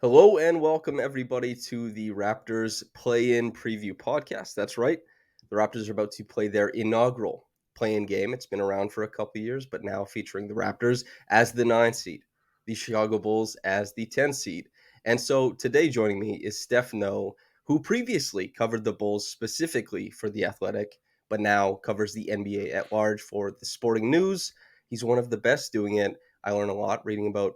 Hello and welcome everybody to the Raptors play-in preview podcast. That's right. The Raptors are about to play their inaugural play-in game. It's been around for a couple years, but now featuring the Raptors as the 9 seed, the Chicago Bulls as the 10 seed. And so today joining me is Steph Noh, who previously covered the Bulls specifically for The Athletic, but now covers the NBA at large for the Sporting News. He's one of the best doing it. I learn a lot reading about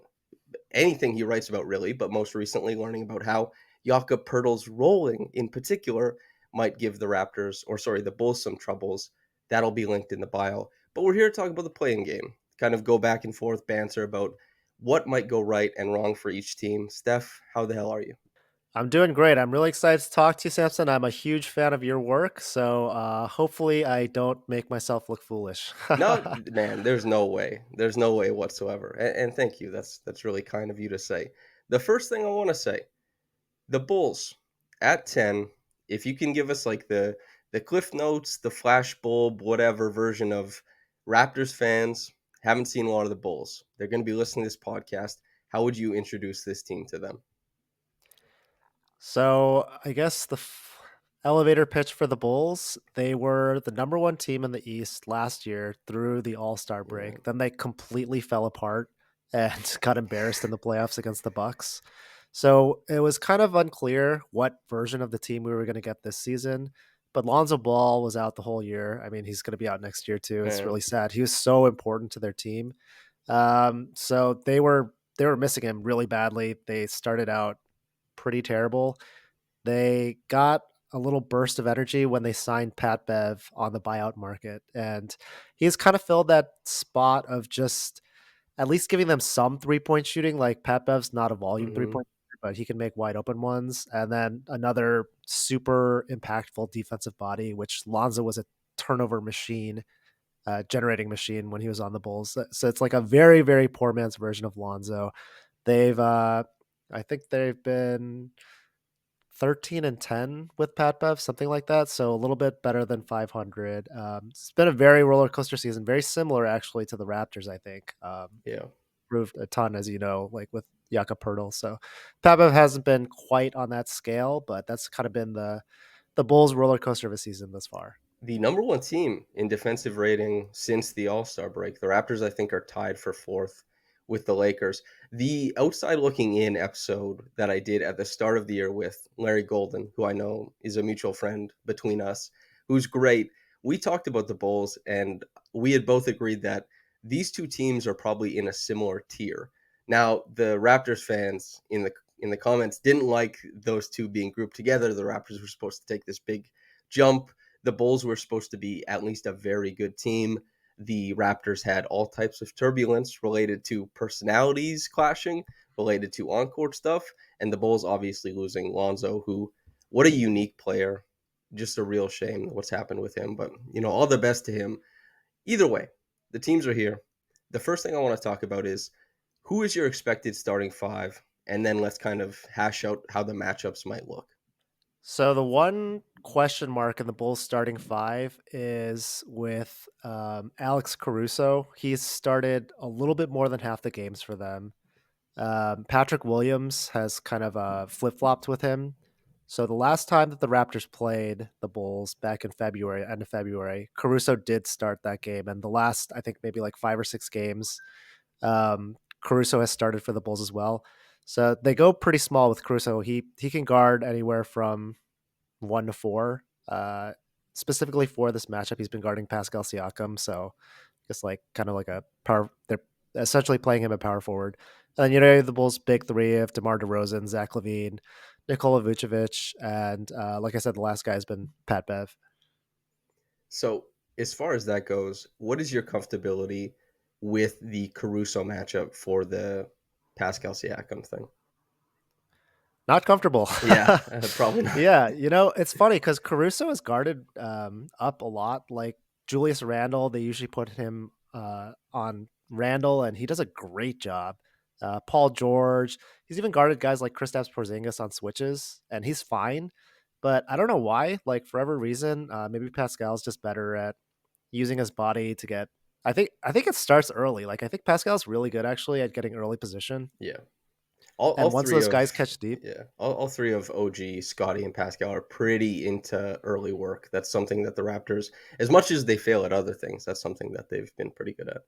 anything he writes about, really, but most recently learning about how Jakob Poeltl's rolling in particular might give the Bulls some troubles. That'll be linked in the bio. But we're here to talk about the playing game, kind of go back and forth, banter about what might go right and wrong for each team. Steph, how the hell are you? I'm doing great. I'm really excited to talk to you, Samson. I'm a huge fan of your work, so hopefully I don't make myself look foolish. No, man, there's no way. There's no way whatsoever. And thank you. That's really kind of you to say. The first thing I want to say, the Bulls at 10, if you can give us like the cliff notes, the flashbulb, whatever version of Raptors fans haven't seen a lot of the Bulls. They're going to be listening to this podcast. How would you introduce this team to them? So I guess elevator pitch for the Bulls, they were the number one team in the East last year through the All-Star Yeah. break. Then they completely fell apart and got embarrassed in the playoffs against the Bucks. So it was kind of unclear what version of the team we were going to get this season. But Lonzo Ball was out the whole year. I mean, he's going to be out next year too. It's Yeah. really sad. He was so important to their team. So they were missing him really badly. They started out pretty terrible. They got a little burst of energy when they signed Pat Bev on the buyout market, and he's kind of filled that spot of just at least giving them some 3-point shooting. Like Pat Bev's not a volume Hmm. 3-point shooter, but he can make wide open ones. And then another super impactful defensive body, which Lonzo was a turnover machine, generating machine when he was on the Bulls. So it's like a very, very poor man's version of Lonzo. I think they've been 13 and 10 with Pat Bev, something like that. So a little bit better than 500. It's been a very roller coaster season, very similar actually to the Raptors, I think. Yeah. Proved a ton, as you know, like with Jakob Poeltl. So Pat Bev hasn't been quite on that scale, but that's kind of been the Bulls roller coaster of a season thus far. The number one team in defensive rating since the All Star break. The Raptors, I think, are tied for fourth with the Lakers. The outside looking in episode that I did at the start of the year with Larry Golden, who I know is a mutual friend between us, who's great. We talked about the Bulls, and we had both agreed that these two teams are probably in a similar tier. Now, the Raptors fans in the comments didn't like those two being grouped together. The Raptors were supposed to take this big jump. The Bulls were supposed to be at least a very good team. The Raptors had all types of turbulence related to personalities clashing, related to on-court stuff, and the Bulls obviously losing Lonzo, who, what a unique player. Just a real shame what's happened with him, but all the best to him. Either way, the teams are here. The first thing I want to talk about is who is your expected starting five, and then let's kind of hash out how the matchups might look. So the one question mark in the Bulls starting five is with Alex Caruso. He's started a little bit more than half the games for them. Patrick Williams has kind of flip flopped with him. So the last time that the Raptors played the Bulls back in February, end of February, Caruso did start that game, and the last I think maybe like 5 or 6 games, Caruso has started for the Bulls as well. So they go pretty small with Caruso. He can guard anywhere from 1 to 4. Specifically for this matchup, he's been guarding Pascal Siakam. So just like kind of like a power. They're essentially playing him at power forward. And then the Bulls' big three of DeMar DeRozan, Zach Lavine, Nikola Vucevic, and like I said, the last guy has been Pat Bev. So, as far as that goes, what is your comfortability with the Caruso matchup for the Pascal Siakam thing? Not comfortable. Yeah, probably not. Yeah, it's funny because Caruso is guarded up a lot. Like Julius Randle, they usually put him on Randle, and he does a great job. Paul George, he's even guarded guys like Kristaps Porzingis on switches, and he's fine. But I don't know why. Like for every reason, maybe Pascal's just better at using his body to get. I think it starts early. Like I think Pascal's really good actually at getting early position. Yeah. all And once three those of guys catch deep, yeah, all three of OG, Scottie, and Pascal are pretty into early work. That's something that the Raptors, as much as they fail at other things, that's something that they've been pretty good at.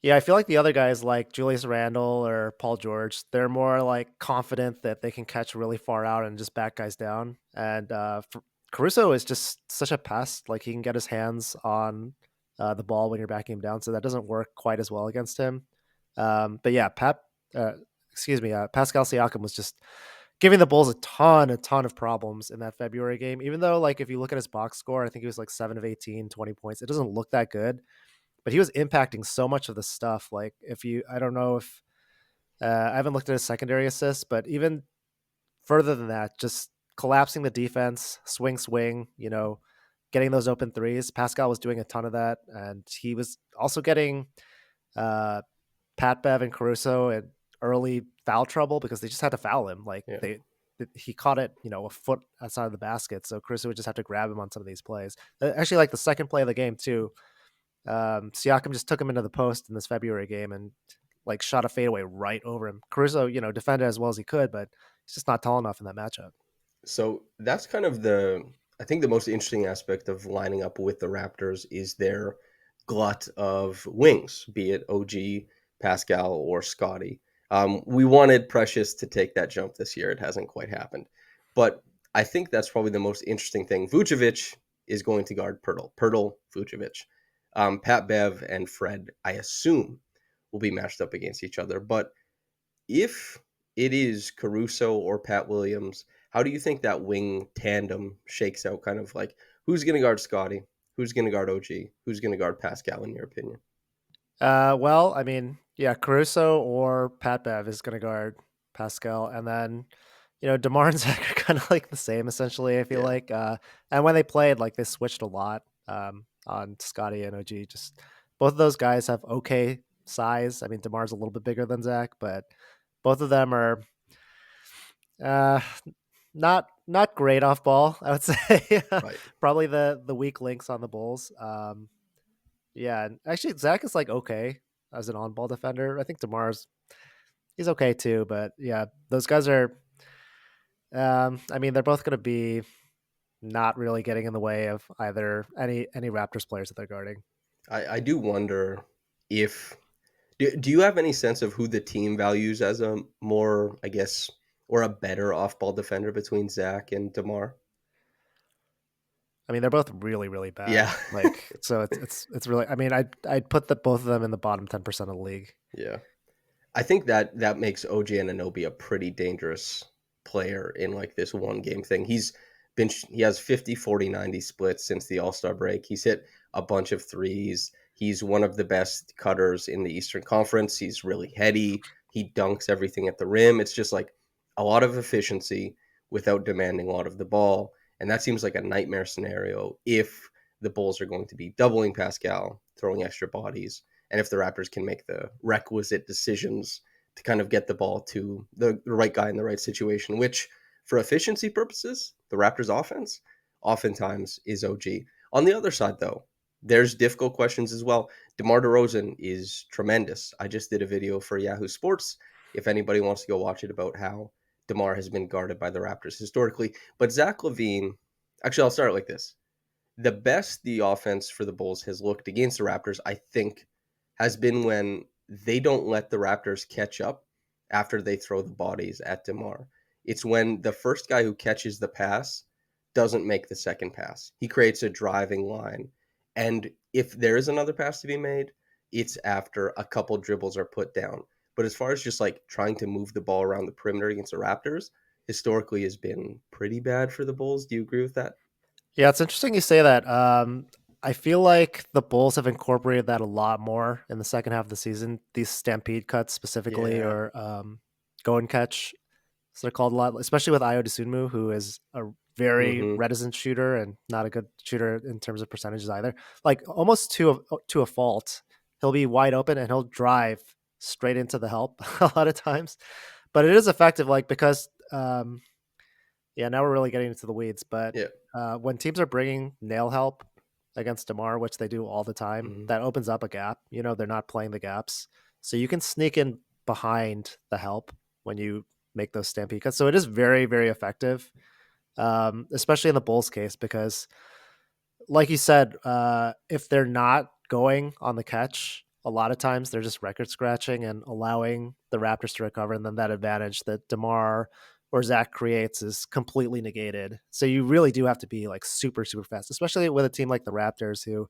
yeah, I feel like the other guys like Julius Randle or Paul George, they're more like confident that they can catch really far out and just back guys down. And Caruso is just such a pest. Like he can get his hands on the ball when you're backing him down, so that doesn't work quite as well against him. But yeah, uh, Pascal Siakam was just giving the Bulls a ton of problems in that February game. Even though, like, if you look at his box score, I think he was like 7 of 18, 20 points. It doesn't look that good, but he was impacting so much of the stuff. Like, I don't know if I haven't looked at his secondary assists, but even further than that, just collapsing the defense, swing, getting those open threes. Pascal was doing a ton of that, and he was also getting uh, Pat Bev and Caruso in early foul trouble because they just had to foul him. Like Yeah. he caught it, a foot outside of the basket, so Caruso would just have to grab him on some of these plays. Actually, like the second play of the game too, Siakam just took him into the post in this February game and like shot a fadeaway right over him. Caruso, defended as well as he could, but he's just not tall enough in that matchup. So that's kind of I think the most interesting aspect of lining up with the Raptors is their glut of wings, be it OG, Pascal, or Scottie. We wanted Precious to take that jump this year. It hasn't quite happened. But I think that's probably the most interesting thing. Vucevic is going to guard Pirtle, Vucevic. Pat Bev and Fred, I assume, will be matched up against each other. But if it is Caruso or Pat Williams, how do you think that wing tandem shakes out? Kind of like who's going to guard Scotty, who's going to guard OG, who's going to guard Pascal, in your opinion? Well, I mean, yeah, Caruso or Pat Bev is going to guard Pascal, and then Demar and Zach are kind of like the same essentially. I feel Yeah, like, and when they played, like they switched a lot on Scotty and OG. Just both of those guys have okay size. I mean, Demar's a little bit bigger than Zach, but both of them are uh, not great off ball. I would say right. probably the weak links on the Bulls. Yeah, and actually Zach is like okay as an on-ball defender. I think Demar's he's okay too, but yeah, those guys are. I mean, they're both going to be not really getting in the way of either any Raptors players that they're guarding. I do wonder if do you have any sense of who the team values as a more, I guess, or a better off-ball defender between Zach and Demar? I mean, they're both really really bad. Yeah, Like, so it's really. I mean, I'd put the both of them in the bottom 10% of the league. yeah. I think that makes OG Anunoby a pretty dangerous player in like this one game thing. He has 50 40 90 splits since the All-Star break. He's hit a bunch of threes. He's one of the best cutters in the Eastern Conference. He's really heady. He dunks everything at the rim. It's just like a lot of efficiency without demanding a lot of the ball. And that seems like a nightmare scenario if the Bulls are going to be doubling Pascal, throwing extra bodies, and if the Raptors can make the requisite decisions to kind of get the ball to the right guy in the right situation, which for efficiency purposes, the Raptors offense oftentimes is OG. On the other side, though, there's difficult questions as well. DeMar DeRozan is tremendous. I just did a video for Yahoo Sports. If anybody wants to go watch it about how DeMar has been guarded by the Raptors historically. But Zach Lavine, actually, I'll start like this. The best the offense for the Bulls has looked against the Raptors, I think, has been when they don't let the Raptors catch up after they throw the bodies at DeMar. It's when the first guy who catches the pass doesn't make the second pass. He creates a driving line. And if there is another pass to be made, it's after a couple dribbles are put down. But as far as just like trying to move the ball around the perimeter against the Raptors, historically has been pretty bad for the Bulls. Do you agree with that? Yeah, it's interesting you say that. I feel like the Bulls have incorporated that a lot more in the second half of the season. These stampede cuts specifically, Yeah. or go and catch. So they're called a lot, especially with Io DeSunmu, who is a very Mm-hmm. reticent shooter and not a good shooter in terms of percentages either. Like almost to a fault, he'll be wide open and he'll drive straight into the help a lot of times. But it is effective, like because yeah, now we're really getting into the weeds. But Yeah. when teams are bringing nail help against DeMar, which they do all the time, Mm-hmm. that opens up a gap. They're not playing the gaps, so you can sneak in behind the help when you make those stampede cuts. So it is very, very effective, especially in the Bulls case, because like you said, if they're not going on the catch, a lot of times they're just record scratching and allowing the Raptors to recover, and then that advantage that DeMar or Zach creates is completely negated. So you really do have to be like super, super fast, especially with a team like the Raptors who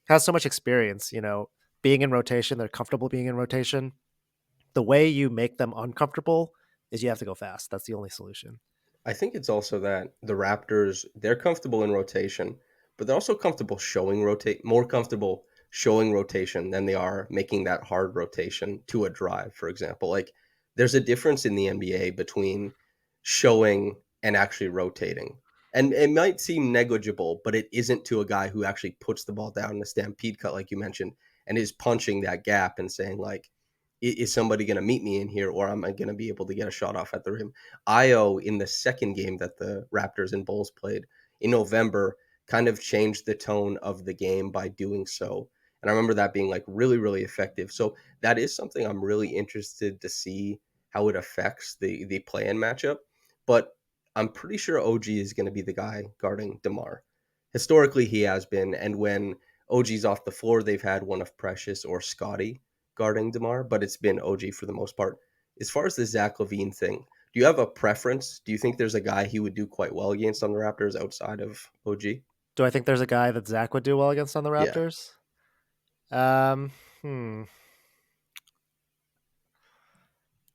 has so much experience, being in rotation. They're comfortable being in rotation. The way you make them uncomfortable is you have to go fast. That's the only solution. I think it's also that the Raptors, they're comfortable in rotation, but they're also comfortable showing rotate more comfortable showing rotation than they are making that hard rotation to a drive, for example. Like there's a difference in the NBA between showing and actually rotating. And it might seem negligible, but it isn't to a guy who actually puts the ball down in a stampede cut, like you mentioned, and is punching that gap and saying, like, is somebody going to meet me in here or am I going to be able to get a shot off at the rim? Io in the second game that the Raptors and Bulls played in November kind of changed the tone of the game by doing so. And I remember that being like really, really effective. So that is something I'm really interested to see how it affects the play-in matchup. But I'm pretty sure OG is going to be the guy guarding DeMar. Historically, he has been, and when OG's off the floor, they've had one of Precious or Scottie guarding DeMar, but it's been OG for the most part. As far as the Zach Lavine thing, do you have a preference? Do you think there's a guy he would do quite well against on the Raptors outside of OG? Do I think there's a guy that Zach would do well against on the Yeah, Raptors? Um, hmm.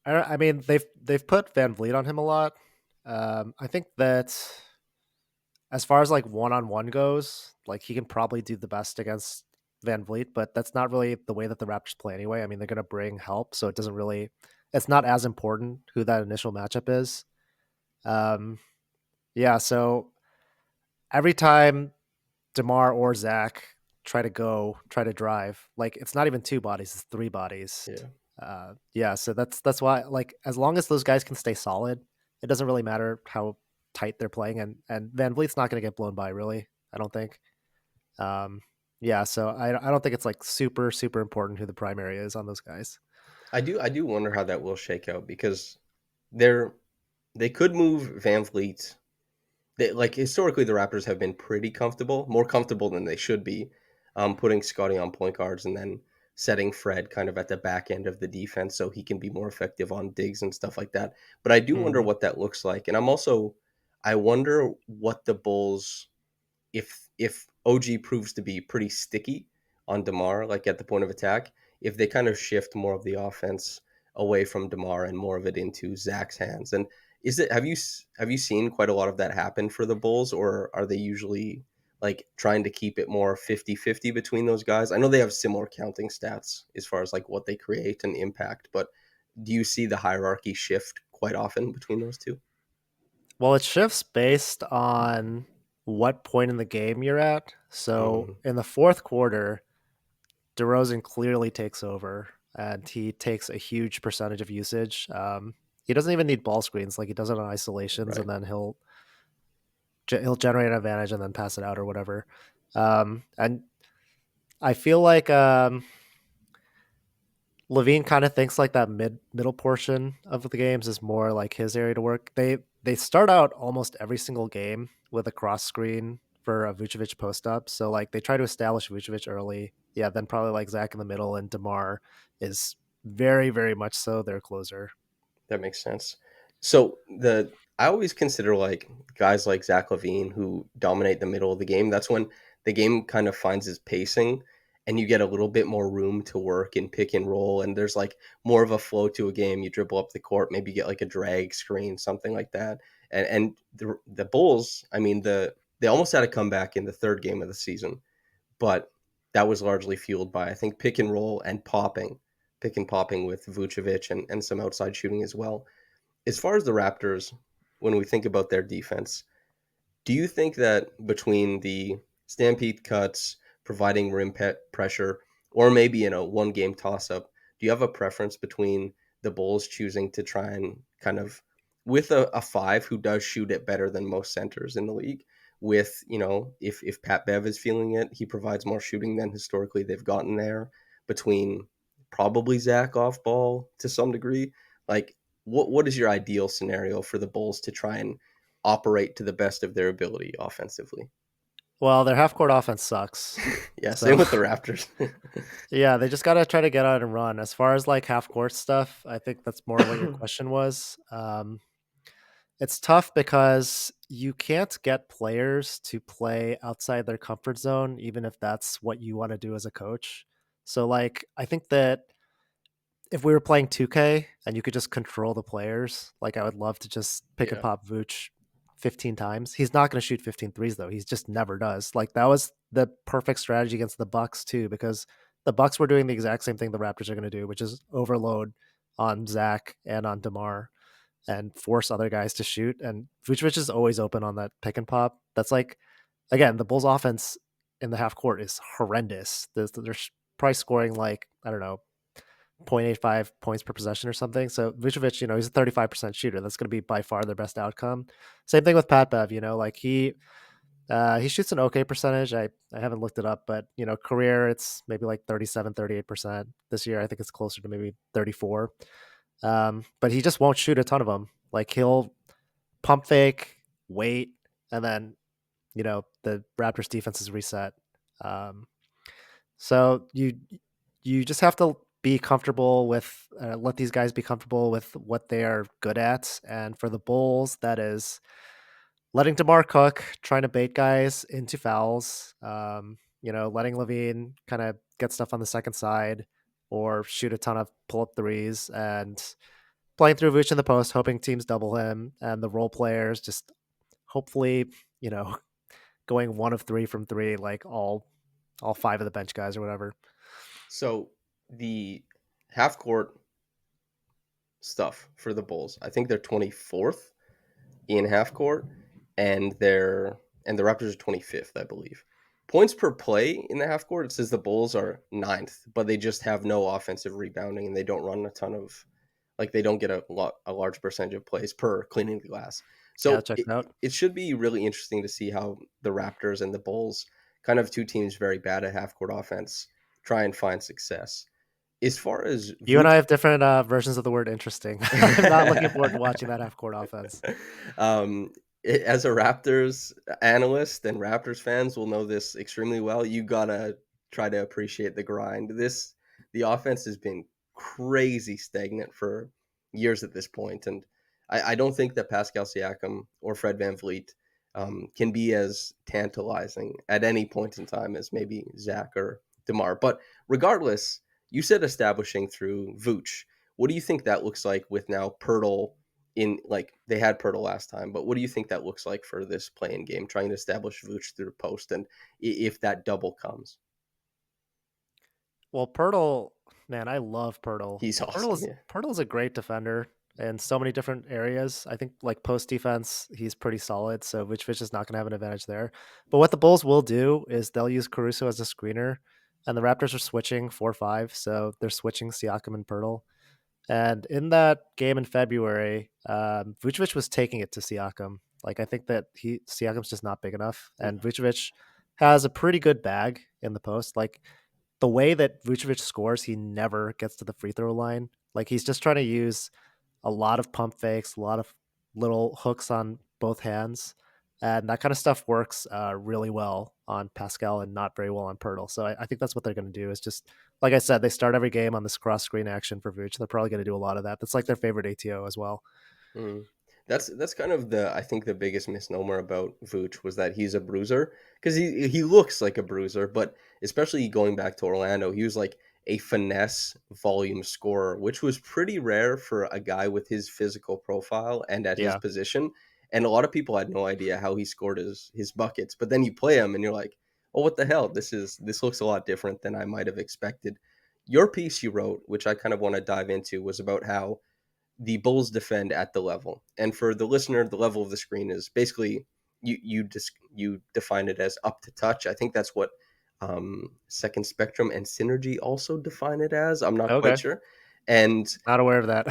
I mean, they've put Van Vliet on him a lot. I think that as far as like one on one goes, like he can probably do the best against Van Vliet, but that's not really the way that the Raptors play anyway. I mean, they're going to bring help, so it doesn't really. It's not as important who that initial matchup is. Um, yeah, so every time DeMar or Zach try to drive, like it's not even two bodies, it's three bodies. yeah, Yeah, so that's why like as long as those guys can stay solid, it doesn't really matter how tight they're playing, and Van Vliet's not going to get blown by really. I don't think. Um, yeah, so I don't think it's like super super important who the primary is on those guys. I do wonder how that will shake out because they're they could move Van Vliet. They, like historically, the Raptors have been pretty comfortable, more comfortable than they should be, putting Scottie on point guards and then setting Fred kind of at the back end of the defense so he can be more effective on digs and stuff like that. But I do wonder Mm. what that looks like, and I wonder what the Bulls if OG proves to be pretty sticky on DeMar, like at the point of attack, if they kind of shift more of the offense away from DeMar and more of it into Zach's hands. And is it have you seen quite a lot of that happen for the Bulls, or are they usually like trying to keep it more 50-50 between those guys? I know they have similar counting stats as far as like what they create and impact, but do you see the hierarchy shift quite often between those two? Well, it shifts based on what point in the game you're at. So Mm, in the fourth quarter, DeRozan clearly takes over and he takes a huge percentage of usage. He doesn't even need ball screens; like he does it on isolations, right. and then he'll generate an advantage and then pass it out or whatever. And I feel like Levine kind of thinks like that middle portion of the games is more like his area to work. They start out almost every single game with a cross screen for a Vucevic post up. So like they try to establish Vucevic early. Yeah, then probably like Zach in the middle and DeMar is very, very much so their closer. That makes sense. So the I always consider like guys like Zach Lavine who dominate the middle of the game. That's when the game kind of finds its pacing and you get a little bit more room to work and pick and roll and there's like more of a flow to a game. You dribble up the court, maybe get like a drag screen, something like that. And the Bulls, I mean they almost had a comeback in the third game of the season, but that was largely fueled by I think pick and roll and pick and popping with Vucevic and some outside shooting as well. As far as the Raptors, when we think about their defense, do you think that between the stampede cuts, providing pressure, or maybe in a one game toss up, do you have a preference between the Bulls choosing to try and kind of with a five who does shoot it better than most centers in the league? With, if Pat Bev is feeling it, he provides more shooting than historically they've gotten there between probably Zach off ball to some degree. Like, what is your ideal scenario for the Bulls to try and operate to the best of their ability offensively? Well, their half court offense sucks. Yeah, So same with the Raptors. yeah, they just gotta try to get out and run. As far as like half court stuff, I think that's more what your question was. It's tough because you can't get players to play outside their comfort zone, even if that's what you want to do as a coach. So, like, I think that if we were playing 2K and you could just control the players, like, I would love to just pick and Yeah. pop Vooch 15 times. He's not going to shoot 15 threes, though. He just never does. Like, that was the perfect strategy against the Bucks, too, because the Bucks were doing the exact same thing the Raptors are going to do, which is overload on Zach and on DeMar and force other guys to shoot. And Vucevic is always open on that pick and pop. That's like, again, the Bulls' offense in the half court is horrendous. They're probably scoring like, I don't know, 0.85 points per possession or something. So Vucevic, he's a 35% shooter. That's going to be by far their best outcome. Same thing with Pat Bev, like he shoots an okay percentage. I haven't looked it up, but career it's maybe like 37, 38%. This year I think it's closer to maybe 34. But he just won't shoot a ton of them. Like he'll pump fake, wait, and then the Raptors defense is reset. Um, so you just have to be comfortable with let these guys be comfortable with what they are good at. And for the Bulls, that is letting DeMar cook, trying to bait guys into fouls. Letting Lavine kind of get stuff on the second side or shoot a ton of pull up threes and playing through Vooch in the post, hoping teams double him, and the role players just hopefully, you know, going 1 of 3 from three, like all five of the bench guys or whatever. So the half court stuff for the Bulls, I think they're 24th in half court, and the Raptors are 25th, I believe. Points per play in the half court, it says the Bulls are ninth, but they just have no offensive rebounding and they don't run a ton of like they don't get a large percentage of plays per cleaning the glass. Yeah, that So checks out. it should be really interesting to see how the Raptors and the Bulls, kind of two teams very bad at half court offense, try and find success. As far as You and I Vooch, have different versions of the word interesting. I'm not looking forward to watching that half court offense. um, as a Raptors analyst and Raptors fans will know this extremely well. You gotta try to appreciate the grind. The offense has been crazy stagnant for years at this point, and I don't think that Pascal Siakam or Fred VanVleet can be as tantalizing at any point in time as maybe Zach or DeMar. But regardless, you said establishing through Vooch. What do you think that looks like with now Pirtle in like they had Pirtle last time, but what do you think that looks like for this playing game, trying to establish Vooch through the post and if that double comes? Well, Pirtle, man, I love Pirtle. He's Pirtle awesome, is yeah. Pirtle's a great defender in so many different areas. I think like post defense, he's pretty solid. So Vucevic is not going to have an advantage there. But what the Bulls will do is they'll use Caruso as a screener, and the Raptors are switching 4-5, so they're switching Siakam and Pirtle. And in that game in February, Vucevic was taking it to Siakam. Like I think that Siakam's just not big enough, and Vucevic has a pretty good bag in the post. Like the way that Vucevic scores, he never gets to the free throw line. Like he's just trying to use a lot of pump fakes, a lot of little hooks on both hands, and that kind of stuff works really well on Pascal and not very well on Pirtle. So I think that's what they're going to do. Is just like I said, they start every game on this cross screen action for Vooch. They're probably going to do a lot of that. That's like their favorite ATO as well. Mm. That's kind of the I think the biggest misnomer about Vooch was that he's a bruiser because he looks like a bruiser, but especially going back to Orlando, he was like a finesse volume scorer, which was pretty rare for a guy with his physical profile and at his Yeah. position. And a lot of people had no idea how he scored his buckets. But then you play him and you're like, oh, what the hell? This looks a lot different than I might have expected. Your piece you wrote, which I kind of want to dive into, was about how the Bulls defend at the level. And for the listener, the level of the screen is basically you define it as up to touch. I think that's what Second Spectrum and Synergy also define it as. I'm not quite Okay. sure. And Not aware of oh,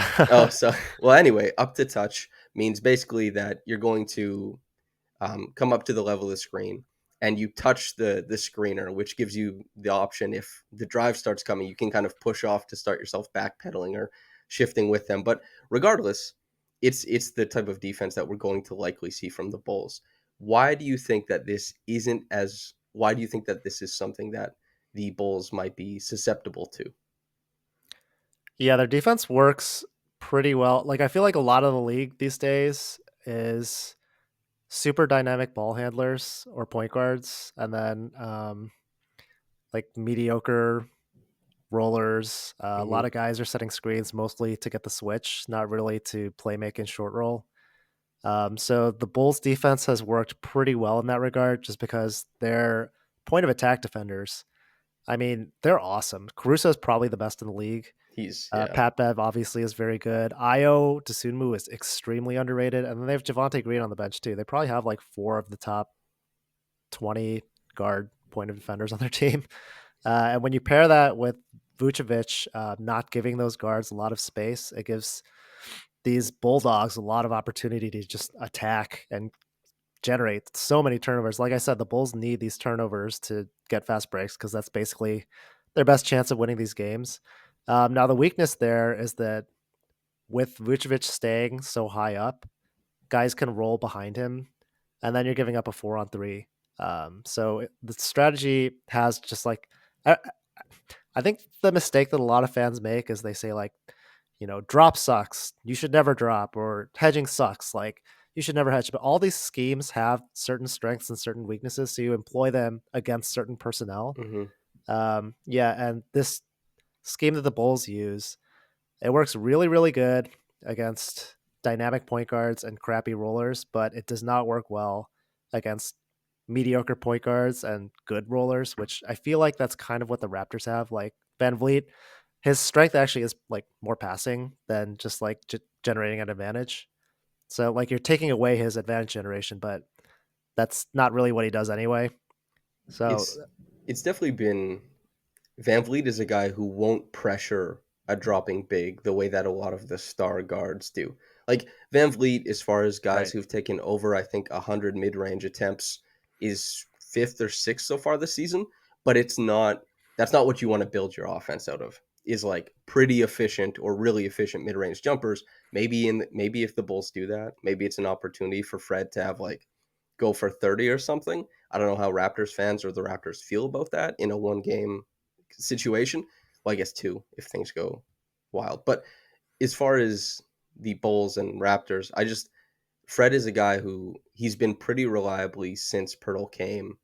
that. so well, anyway, up to touch means basically that you're going to come up to the level of the screen and you touch the screener, which gives you the option if the drive starts coming, you can kind of push off to start yourself backpedaling or shifting with them. But regardless, it's the type of defense that we're going to likely see from the Bulls. Why do you think that this isn't as? Why do you think that this is something that the Bulls might be susceptible to? Yeah, their defense works pretty well. Like I feel like a lot of the league these days is super dynamic ball handlers or point guards, and then like mediocre rollers. A Hmm. lot of guys are setting screens mostly to get the switch, not really to play make and short roll. So the Bulls defense has worked pretty well in that regard, just because they're point of attack defenders. I mean, they're awesome. Caruso is probably the best in the league. He's yeah. Pat Bev obviously is very good. Io Dosunmu is extremely underrated, and then they have Javante Green on the bench too. They probably have like 4 of the top 20 guard point of defenders on their team. And when you pair that with Vucevic not giving those guards a lot of space, it gives these Bulldogs a lot of opportunity to just attack and generate so many turnovers. Like I said, the Bulls need these turnovers to get fast breaks because that's basically their best chance of winning these games. Now, the weakness there is that with Vucevic staying so high up, guys can roll behind him, and then you're giving up a 4-on-3. The strategy has just like I, I think the mistake that a lot of fans make is they say like, drop sucks. You should never drop, or hedging sucks. Like you should never hedge. But all these schemes have certain strengths and certain weaknesses, so you employ them against certain personnel. Hmm. Yeah, and this scheme that the Bulls use, it works really, really good against dynamic point guards and crappy rollers, but it does not work well against mediocre point guards and good rollers, which I feel like that's kind of what the Raptors have. Like Van Vliet, his strength actually is like more passing than just like generating an advantage. So like you're taking away his advantage generation, but that's not really what he does anyway. So It's it's definitely been Van Vliet is a guy who won't pressure a dropping big the way that a lot of the star guards do. Like Van Vliet, as far as guys right. who've taken over, I think 100 mid-range attempts, is fifth or sixth so far this season. But it's not. That's not what you want to build your offense out of. Is like pretty efficient or really efficient mid-range jumpers. Maybe if the Bulls do that, maybe it's an opportunity for Fred to have like go for 30 or something. I don't know how Raptors fans or the Raptors feel about that in a one game situation. Well, I guess two if things go wild. But as far as the Bulls and Raptors, Fred is a guy who he's been pretty reliably since Pirtle came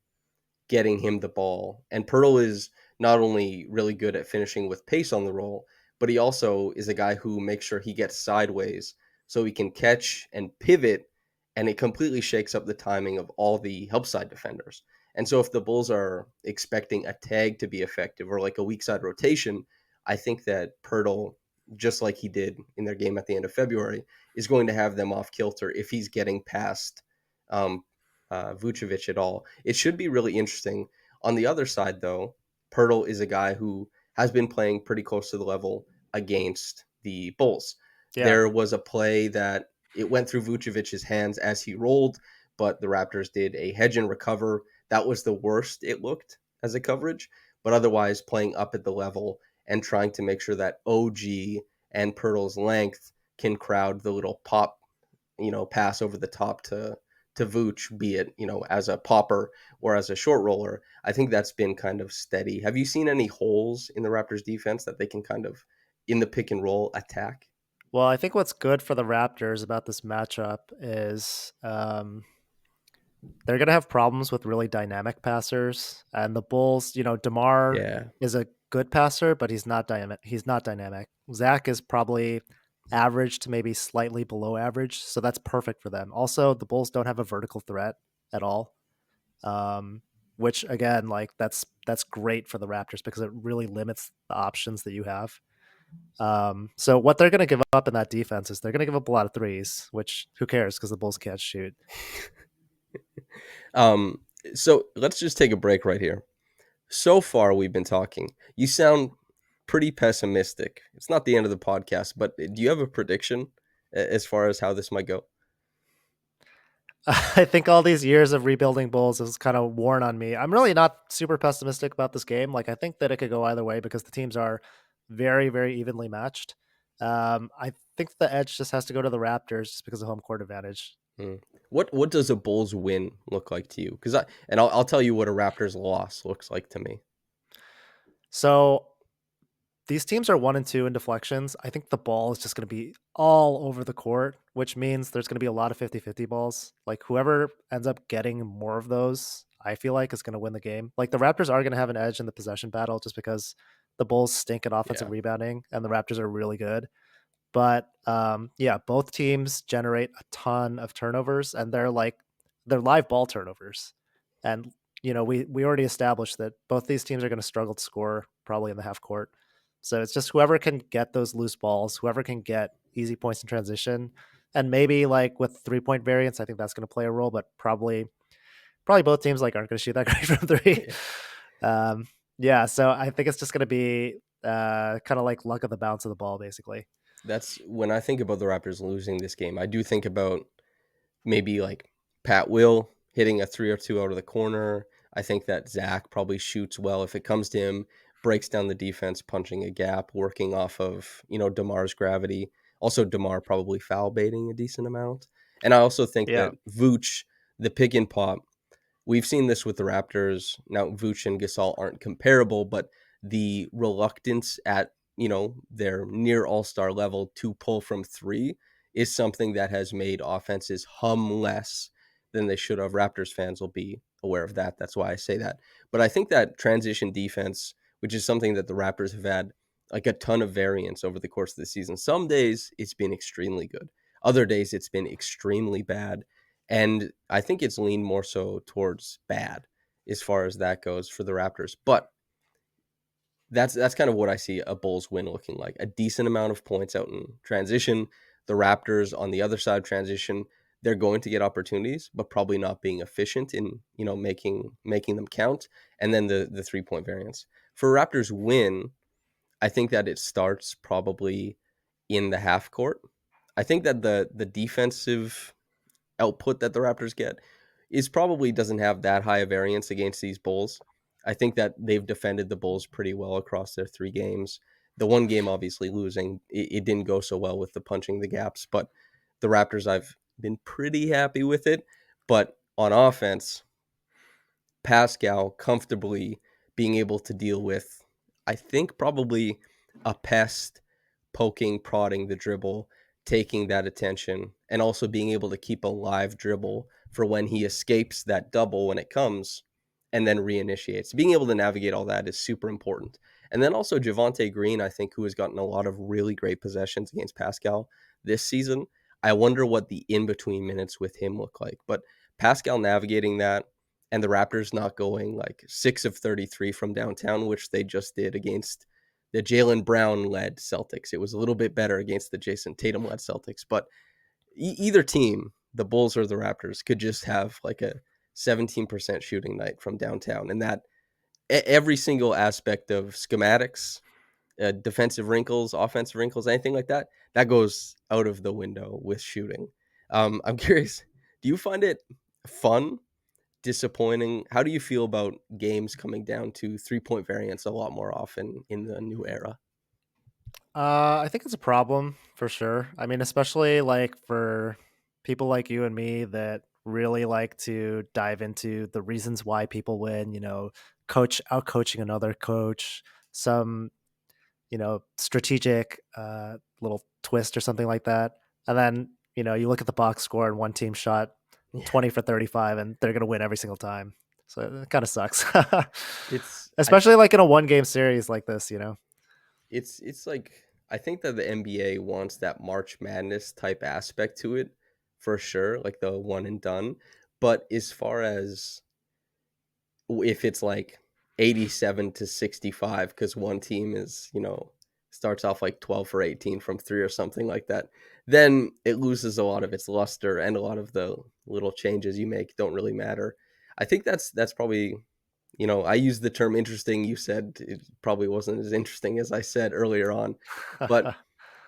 getting him the ball. And Pirtle is not only really good at finishing with pace on the roll, but he also is a guy who makes sure he gets sideways so he can catch and pivot, and it completely shakes up the timing of all the help side defenders. And so if the Bulls are expecting a tag to be effective or like a weak side rotation, I think that Pirtle, just like he did in their game at the end of February, is going to have them off kilter if he's getting past um, Vucevic at all. It should be really interesting. On the other side, though, Pirtle is a guy who has been playing pretty close to the level against the Bulls. Yeah. There was a play that it went through Vucevic's hands as he rolled, but the Raptors did a hedge and recover. That was the worst it looked as a coverage, but otherwise playing up at the level and trying to make sure that OG and Pirtle's length can crowd the little pop, pass over the top to Vooch, be it, as a popper or as a short roller. I think that's been kind of steady. Have you seen any holes in the Raptors defense that they can kind of in the pick and roll attack? Well, I think what's good for the Raptors about this matchup is they're going to have problems with really dynamic passers. And the Bulls, DeMar Yeah. is a good passer, but he's not dynamic. He's not dynamic. Zach is probably average to maybe slightly below average, so that's perfect for them. Also, the Bulls don't have a vertical threat at all. Um, which again, like that's great for the Raptors because it really limits the options that you have. So what they're going to give up in that defense is they're going to give up a lot of threes, which who cares because the Bulls can't shoot. Um, so let's just take a break right here. So far, we've been talking. You sound pretty pessimistic. It's not the end of the podcast, but do you have a prediction as far as how this might go? I think all these years of rebuilding Bulls has kind of worn on me. I'm really not super pessimistic about this game. Like I think that it could go either way because the teams are very, very evenly matched. I think the edge just has to go to the Raptors just because of home court advantage. Hmm. What does a Bulls win look like to you? Because I'll tell you what a Raptors loss looks like to me. So these teams are 1 and 2 in deflections. I think the ball is just going to be all over the court, which means there's going to be a lot of 50-50 balls. Like whoever ends up getting more of those, I feel like is going to win the game. Like the Raptors are going to have an edge in the possession battle just because the Bulls stink at offensive Yeah, rebounding and the Raptors are really good. But yeah, both teams generate a ton of turnovers, and they're live ball turnovers. And we already established that both these teams are going to struggle to score probably in the half court. So it's just whoever can get those loose balls, whoever can get easy points in transition, and maybe like with 3 point variance, I think that's going to play a role. But probably both teams like aren't going to shoot that great from three. yeah. Um, yeah, so I think it's just going to be kind of like luck of the bounce of the ball, basically. That's when I think about the Raptors losing this game. I do think about maybe like Pat Will hitting a three or two out of the corner. I think that Zach probably shoots well if it comes to him, breaks down the defense, punching a gap, working off of, DeMar's gravity. Also, DeMar probably foul baiting a decent amount. And I also think Yeah. that Vooch, the pick and pop, we've seen this with the Raptors. Now, Vooch and Gasol aren't comparable, but the reluctance at, their near all-star level to pull from three is something that has made offenses hum less than they should have. Raptors fans will be aware of that. That's why I say that. But I think that transition defense, which is something that the Raptors have had like a ton of variance over the course of the season. Some days it's been extremely good. Other days it's been extremely bad. And I think it's leaned more so towards bad as far as that goes for the Raptors. But that's kind of what I see a Bulls win looking like. A decent amount of points out in transition. The Raptors on the other side of transition, they're going to get opportunities, but probably not being efficient in, making them count. And then the 3 point variance. For Raptors win, I think that it starts probably in the half court. I think that the defensive output that the Raptors get is probably doesn't have that high a variance against these Bulls. I think that they've defended the Bulls pretty well across their 3 games. The one game, obviously losing, it didn't go so well with the punching the gaps, but the Raptors, I've been pretty happy with it. But on offense, Pascal comfortably being able to deal with, I think, probably a pest poking, prodding the dribble, taking that attention, and also being able to keep a live dribble for when he escapes that double when it comes and then reinitiates. Being able to navigate all that is super important. And then also Javonte Green, I think, who has gotten a lot of really great possessions against Pascal this season. I wonder what the in between minutes with him look like. But Pascal navigating that and the Raptors not going like 6 of 33 from downtown, which they just did against the Jaylen Brown led Celtics. It was a little bit better against the Jason Tatum led Celtics, but either team, the Bulls or the Raptors, could just have like a 17% shooting night from downtown, and that every single aspect of schematics, defensive wrinkles, offensive wrinkles, anything like that, that goes out of the window with shooting. I'm curious, do you find it fun, disappointing? How do you feel about games coming down to 3 point variance a lot more often in the new era? I think it's a problem for sure. I mean, especially like for people like you and me that really like to dive into the reasons why people win, coach out coaching another coach, some, strategic little twist or something like that. And then, you look at the box score and one team shot Yeah, 20 for 35 and they're going to win every single time. So it kind of sucks. it's I Especially like in a one game series like this. it's like I think that the NBA wants that March Madness type aspect to it for sure, like the one and done. But as far as if it's like 87 to 65 because one team is, starts off like 12 for 18 from three or something like that, then it loses a lot of its luster and a lot of the little changes you make don't really matter. I think that's probably, I used the term interesting. You said it probably wasn't as interesting as I said earlier on, but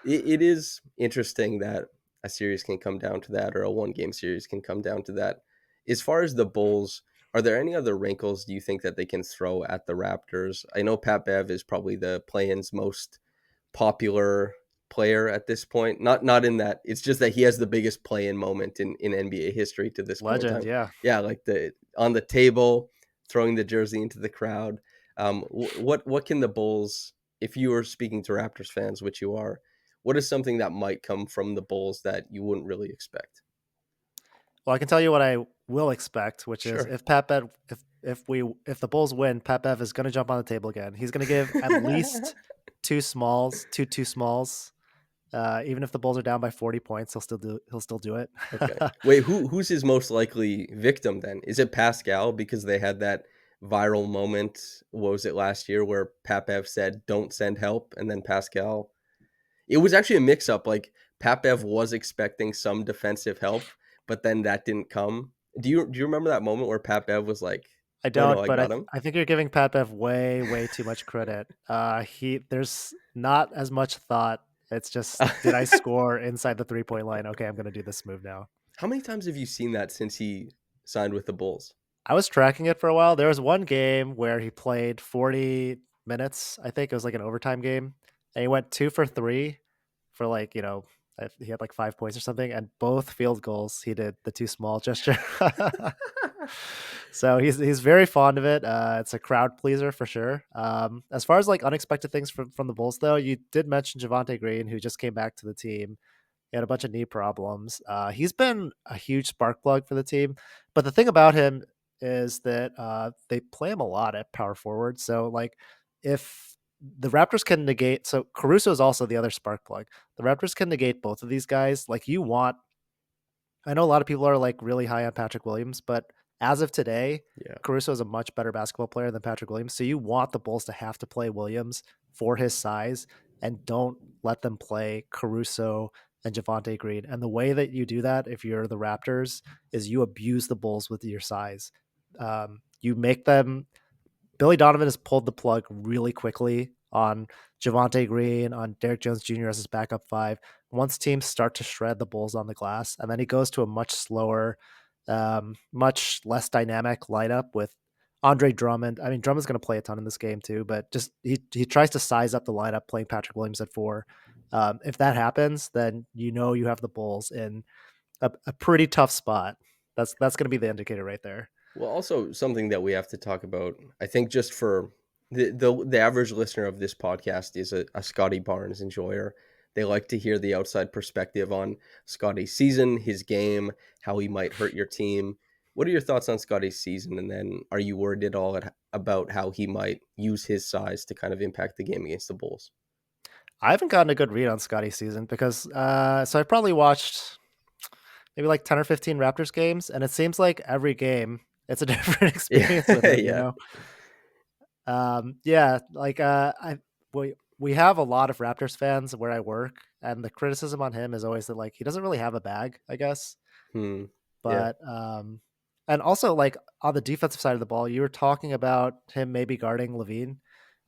it is interesting that a series can come down to that, or a one game series can come down to that. As far as the Bulls, are there any other wrinkles do you think that they can throw at the Raptors? I know Pat Bev is probably the play-in's most popular, player at this point. Not in that, it's just that he has the biggest play in moment in NBA history to this point in Legend, time. yeah. Yeah, like the on the table, throwing the jersey into the crowd. What can the Bulls, if you were speaking to Raptors fans, which you are, what is something that might come from the Bulls that you wouldn't really expect? Well, I can tell you what I will expect, which is Sure. if Pat Bev, if the Bulls win, Pat Bev is going to jump on the table again. He's going to give at least two smalls. Even if the Bulls are down by 40 points, he'll still do it. Okay. Wait, who's his most likely victim then? Is it Pascal because they had that viral moment? What was it last year where Papev said, "Don't send help," and then Pascal. It was actually a mix-up. Like Papev was expecting some defensive help, but then that didn't come. Do you remember that moment where Papev was like, I "No, no, don't, I but got him." I think you're giving Pat Bev way too much credit. He there's not as much thought. It's just did I score inside the 3-point line? Okay, I'm going to do this move now. How many times have you seen that since he signed with the Bulls? I was tracking it for a while. There was one game where he played 40 minutes. I think it was like an overtime game, and he went 2 for 3 for like, he had like 5 points or something, and both field goals he did the too small gesture. So he's very fond of it. It's a crowd pleaser for sure. As far as like unexpected things from the Bulls, though, you did mention Javante Green, who just came back to the team. He had a bunch of knee problems. He's been a huge spark plug for the team, but the thing about him is that they play him a lot at power forward. So like if the Raptors can negate, so Caruso is also the other spark plug. The Raptors can negate both of these guys. Like you want, I know a lot of people are like really high on Patrick Williams, but as of today, Yeah. Caruso is a much better basketball player than Patrick Williams. So you want the Bulls to have to play Williams for his size and don't let them play Caruso and Javante Green. And the way that you do that, if you're the Raptors, is you abuse the Bulls with your size. You make them. Billy Donovan has pulled the plug really quickly on Javante Green, on Derrick Jones Jr. as his backup five. Once teams start to shred the Bulls on the glass, and then he goes to a much slower, much less dynamic lineup with Andre Drummond. I mean, Drummond's going to play a ton in this game too, but just he tries to size up the lineup, playing Patrick Williams at four. If that happens, then you have the Bulls in a pretty tough spot. That's going to be the indicator right there. Well, also something that we have to talk about, I think, just for the average listener of this podcast is a Scottie Barnes enjoyer. They like to hear the outside perspective on Scottie's season, his game, how he might hurt your team. What are your thoughts on Scottie's season? And then are you worried at all about how he might use his size to kind of impact the game against the Bulls? I haven't gotten a good read on Scotty's season because so I probably watched maybe like 10 or 15 Raptors games, and it seems like every game it's a different Yeah, experience with him, yeah, Yeah, like we have a lot of Raptors fans where I work, and the criticism on him is always that like he doesn't really have a bag, I guess. hmm, yeah. But and also like on the defensive side of the ball, you were talking about him maybe guarding Levine.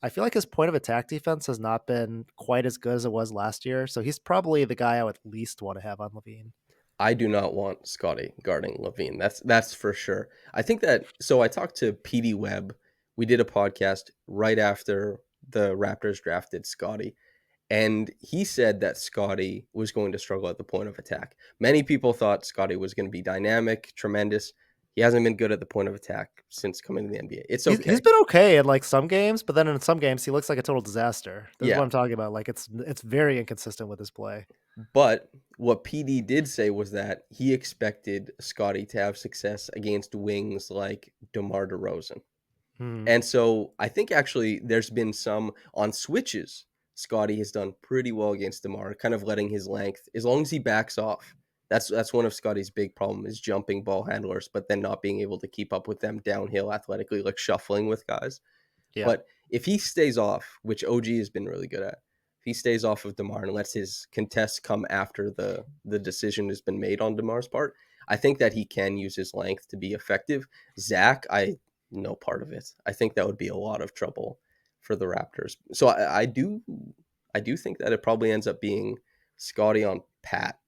I feel like his point of attack defense has not been quite as good as it was last year. So he's probably the guy I would least want to have on Levine. I do not want Scottie guarding Levine. That's for sure. I think that so I talked to PD Webb. We did a podcast right after the Raptors drafted Scottie, and he said that Scottie was going to struggle at the point of attack. Many people thought Scottie was going to be dynamic, tremendous. He hasn't been good at the point of attack since coming to the NBA. It's He's okay. been okay in like some games, but then in some games he looks like a total disaster. This is what Yeah, I'm talking about. Like it's very inconsistent with his play. but what PD did say was that he expected Scottie to have success against wings like DeMar DeRozan. Hmm. And so I think actually there's been some on switches. Scottie has done pretty well against DeMar, kind of letting his length, as long as he backs off. That's one of Scottie's big problem is jumping ball handlers, but then not being able to keep up with them downhill athletically, like shuffling with guys. Yeah. But if he stays off, which OG has been really good at, if he stays off of DeMar and lets his contests come after the decision has been made on DeMar's part, I think that he can use his length to be effective. Zach, I no part of it. I think that would be a lot of trouble for the Raptors. So I do think that it probably ends up being Scottie on Pat,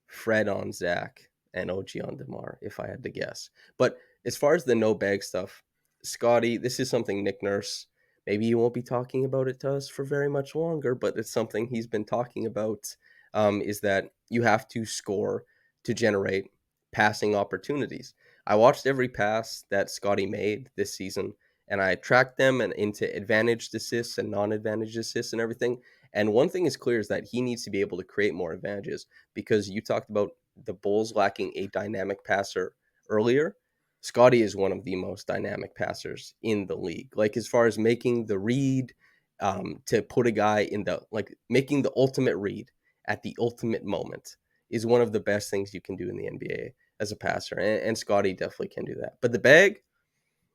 Fred on Zach, and OG on DeMar, if I had to guess. But as far as the no bag stuff, Scottie, this is something Nick Nurse maybe he won't be talking about it to us for very much longer, but it's something he's been talking about, is that you have to score to generate passing opportunities. I watched every pass that Scottie made this season, and I tracked them and into advantaged assists and non-advantaged assists and everything. And one thing is clear is that he needs to be able to create more advantages, because you talked about the Bulls lacking a dynamic passer earlier. Scottie is one of the most dynamic passers in the league. Like, as far as making the read, to put a guy in the, like, making the ultimate read at the ultimate moment is one of the best things you can do in the NBA as a passer, and Scottie definitely can do that. But the bag,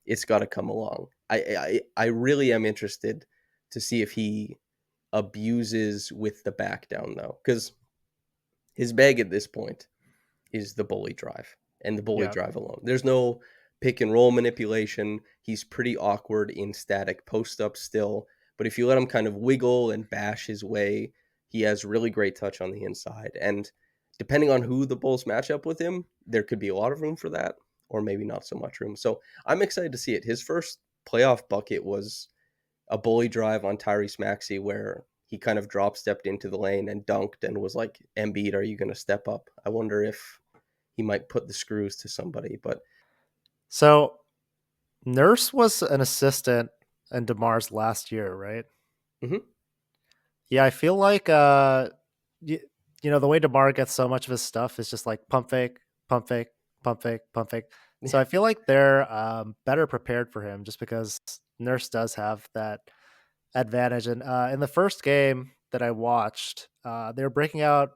it's got to come along. I really am interested to see if he abuses with the back down, though, because his bag at this point is the bully drive and the bully Yeah. drive alone. There's no pick and roll manipulation. He's pretty awkward in static post up still, but if you let him kind of wiggle and bash his way, he has really great touch on the inside. And depending on who the Bulls match up with him, there could be a lot of room for that, or maybe not so much room. So I'm excited to see it. His first playoff bucket was a bully drive on Tyrese Maxey where he kind of drop stepped into the lane and dunked and was like, Embiid, are you going to step up? I wonder if he might put the screws to somebody. But So Nurse was an assistant in DeMar's last year, right? mhm. Yeah, I feel like you, the way DeMar gets so much of his stuff is just like pump fake, pump fake, pump fake, pump fake. So I feel like they're better prepared for him just because Nurse does have that advantage. And in the first game that I watched, they were breaking out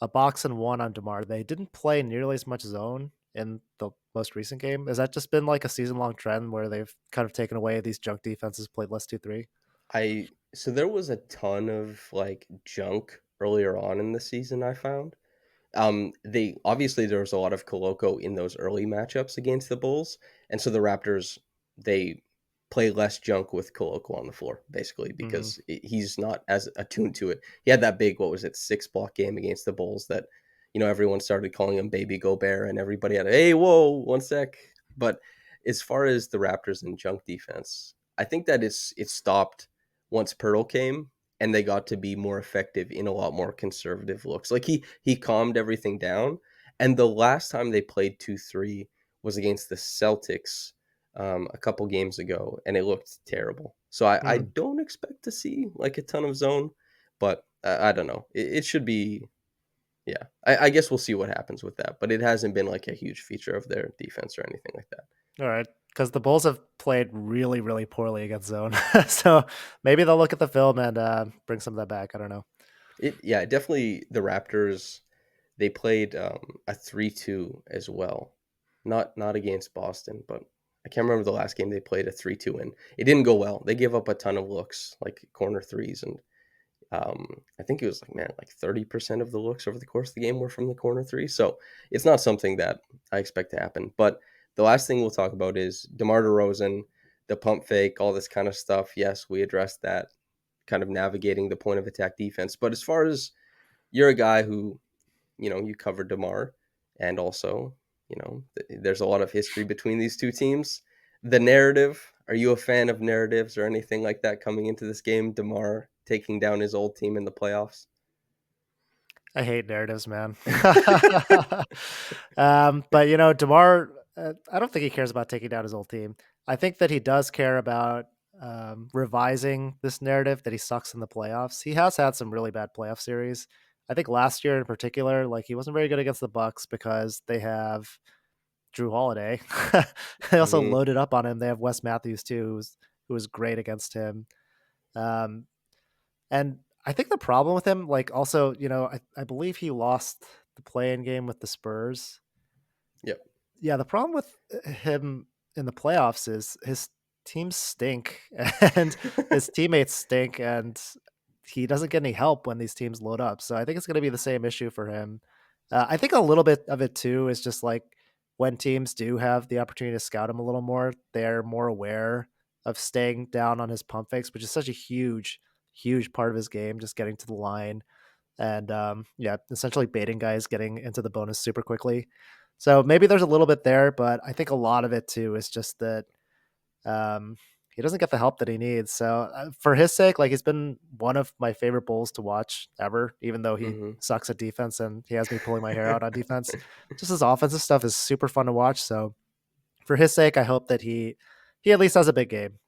a box and one on DeMar. They didn't play nearly as much zone in the most recent game. Has that just been like a season long trend where they've kind of taken away these junk defenses, played less 2-3? So there was a ton of like junk earlier on in the season, I found. They obviously, there was a lot of Coloco in those early matchups against the Bulls, and so the Raptors, they play less junk with Coloco on the floor, basically, Mm-hmm. because he's not as attuned to it. He had that big, what was it, 6 block game against the Bulls that, everyone started calling him Baby Gobert, and everybody had a, hey, whoa, one sec. But as far as the Raptors and junk defense, I think that it stopped once Pearl came, and they got to be more effective in a lot more conservative looks. Like, he calmed everything down. And the last time they played 2-3 was against the Celtics, a couple games ago, and it looked terrible. So I Mm. don't expect to see like a ton of zone, but I don't know. It should be, yeah. I guess we'll see what happens with that, but it hasn't been like a huge feature of their defense or anything like that. All right. Because the Bulls have played really, really poorly against zone. So maybe they'll look at the film and bring some of that back. I don't know. Yeah, definitely the Raptors. They played a 3-2 as well. Not against Boston, but I can't remember the last game they played a 3-2 in. It didn't go well. They gave up a ton of looks, like corner threes, and I think it was like, man, like 30% of the looks over the course of the game were from the corner three. So it's not something that I expect to happen. But the last thing we'll talk about is DeMar DeRozan, the pump fake, all this kind of stuff. Yes, we addressed that, kind of navigating the point of attack defense. But as far as, you're a guy who, you covered DeMar, and also, there's a lot of history between these two teams. The narrative, are you a fan of narratives or anything like that coming into this game? DeMar taking down his old team in the playoffs. I hate narratives, man. But Demar, I don't think he cares about taking down his old team. I think that he does care about revising this narrative that he sucks in the playoffs. He has had some really bad playoff series. I think last year in particular, like he wasn't very good against the Bucks because they have Drew Holiday. They also Hmm. loaded up on him. They have Wes Matthews too, who was great against him. Um, and I think the problem with him, like also, I believe he lost the play-in game with the Spurs. Yep. Yeah, the problem with him in the playoffs is his teams stink and his teammates stink, and he doesn't get any help when these teams load up. So I think it's going to be the same issue for him. I think a little bit of it too is just like when teams do have the opportunity to scout him a little more, they're more aware of staying down on his pump fakes, which is such a huge, huge part of his game, just getting to the line and yeah, essentially baiting guys getting into the bonus super quickly. So maybe there's a little bit there, but I think a lot of it too is just that um, he doesn't get the help that he needs. So for his sake, like he's been one of my favorite Bulls to watch ever, even though he Mhm. sucks at defense and he has me pulling my hair out on defense. Just his offensive stuff is super fun to watch. So for his sake, I hope that he at least has a big game.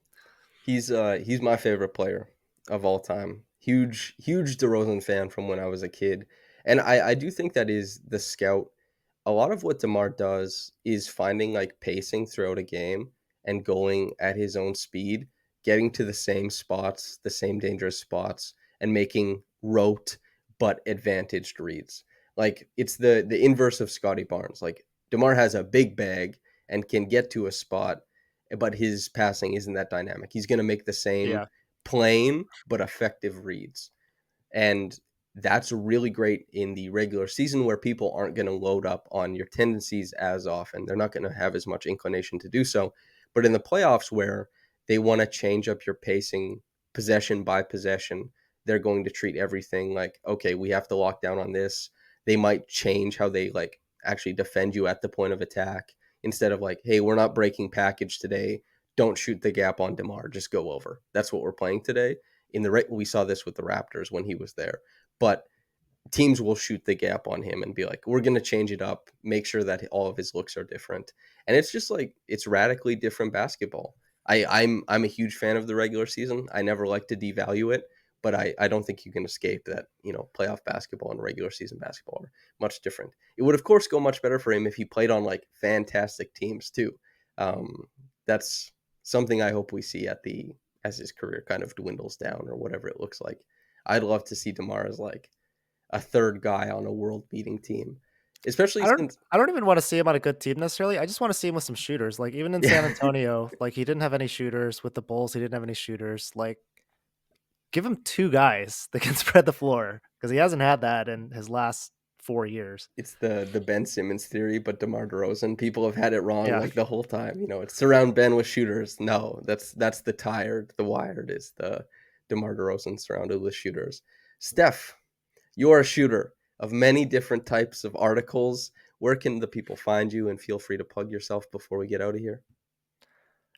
He's my favorite player of all time. Huge DeRozan fan from when I was a kid. And I do think that is the scout. A lot of what DeMar does is finding like pacing throughout a game and going at his own speed, getting to the same spots, the same dangerous spots, and making rote but advantaged reads. Like it's the inverse of Scottie Barnes. Like DeMar has a big bag and can get to a spot, but his passing isn't that dynamic. He's going to make the same Yeah. plain but effective reads. And that's really great in the regular season where people aren't going to load up on your tendencies as often. They're not going to have as much inclination to do so. But in the playoffs where they want to change up your pacing possession by possession, they're going to treat everything like, okay, we have to lock down on this. They might change how they like actually defend you at the point of attack instead of like, hey, we're not breaking package today. Don't shoot the gap on DeMar. Just go over. That's what we're playing today. We saw this with the Raptors when he was there. But teams will shoot the gap on him and be like, we're going to change it up, make sure that all of his looks are different. And it's just like, it's radically different basketball. I'm a huge fan of the regular season. I never like to devalue it, but I don't think you can escape that, playoff basketball and regular season basketball are much different. It would, of course, go much better for him if he played on like fantastic teams too. That's something I hope we see as his career kind of dwindles down or whatever it looks like. I'd love to see DeMar as like a third guy on a world beating team, especially I don't since I don't even want to see him on a good team necessarily. I just want to see him with some shooters. Like even in San yeah, Antonio, like he didn't have any shooters with the Bulls. He didn't have any shooters. Like give him two guys that can spread the floor because he hasn't had that in his last 4 years. it's the Ben Simmons theory, but DeMar DeRozan. People have had it wrong Yeah, like the whole time. It's surround Ben with shooters. No, that's the wired is the DeMar DeRozan surrounded with shooters. Steph, you're a shooter of many different types of articles. Where can the people find you? And feel free to plug yourself before we get out of here.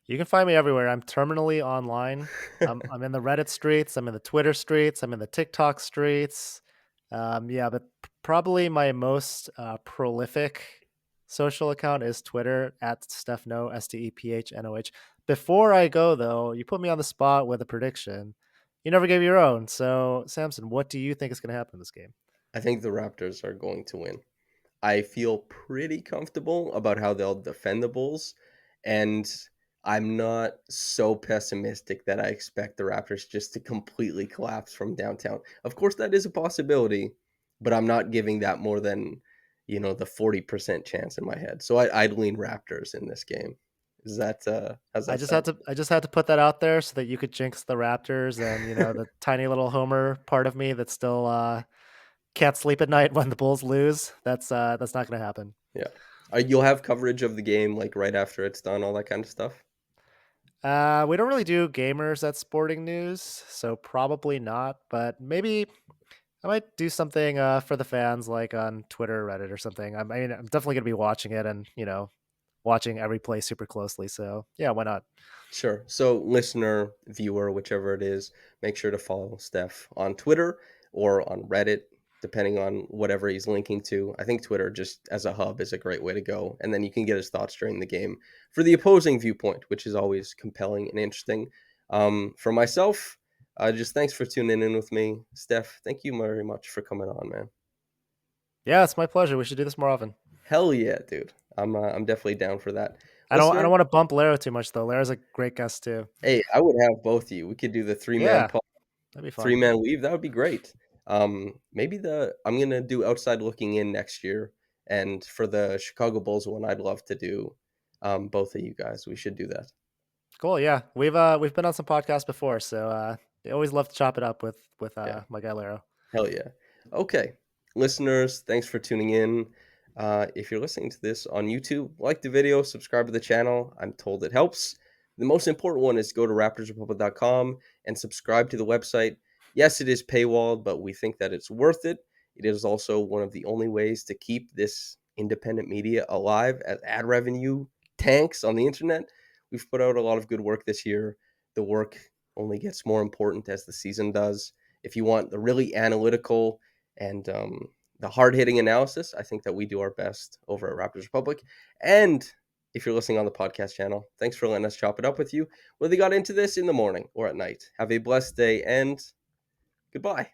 you can find me everywhere. I'm terminally online. I'm in the Reddit streets. I'm in the Twitter streets. I'm in the TikTok streets. Yeah, but probably my most prolific social account is Twitter at Steph Noh, STEPHNOH. Before I go though, you put me on the spot with a prediction. You never gave your own. So Samson, what do you think is going to happen in this game? I think the Raptors are going to win. I feel pretty comfortable about how they'll defend the Bulls, and I'm not so pessimistic that I expect the Raptors just to completely collapse from downtown. Of course, that is a possibility, but I'm not giving that more than the 40% chance in my head. So I'd lean Raptors in this game. Is that how's that sound? I just had to put that out there so that you could jinx the Raptors and the tiny little homer part of me that still can't sleep at night when the Bulls lose. That's not going to happen. Yeah, you'll have coverage of the game like right after it's done, all that kind of stuff. We don't really do gamers at Sporting News, so probably not. But maybe I might do something for the fans, like on Twitter, or Reddit, or something. I mean, I'm definitely going to be watching it and watching every play super closely. So yeah, why not? Sure. So, listener, viewer, whichever it is, make sure to follow Steph on Twitter or on Reddit, depending on whatever he's linking to. I think Twitter, just as a hub, is a great way to go. And then you can get his thoughts during the game for the opposing viewpoint, which is always compelling and interesting. For myself, just thanks for tuning in with me. Steph, thank you very much for coming on, man. Yeah, it's my pleasure. We should do this more often. Hell yeah, dude. I'm definitely down for that. I don't Listener, want to bump Laro too much though. Lara's a great guest too. hey, I would have both of you. We could do the three-man Yeah, that'd be three fun. man weave. That would be great. Maybe I'm gonna do outside looking in next year, and for the Chicago Bulls one, I'd love to do both of you guys. We should do that. Cool. Yeah, we've been on some podcasts before, so I always love to chop it up with Yeah, my guy Laro. hell yeah. Okay, listeners, thanks for tuning in. If you're listening to this on YouTube, like the video, subscribe to the channel. I'm told it helps. The most important one is go to raptorsrepublic.com and subscribe to the website. Yes, it is paywalled, but we think that it's worth it. It is also one of the only ways to keep this independent media alive as ad revenue tanks on the internet. We've put out a lot of good work this year. the work only gets more important as the season does. If you want the really analytical and the hard hitting analysis, I think that we do our best over at Raptors Republic. And if you're listening on the podcast channel, thanks for letting us chop it up with you, whether you got into this in the morning or at night. Have a blessed day and goodbye.